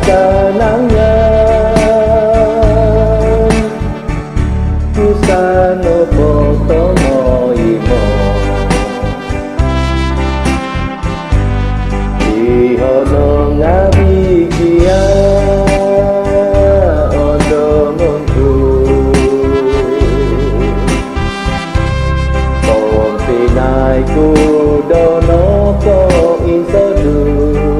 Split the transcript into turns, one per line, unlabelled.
kenangan Kisah no foto mo imo Ihono ngabigia Ondo mungku Kom pinai ku dono ko isodu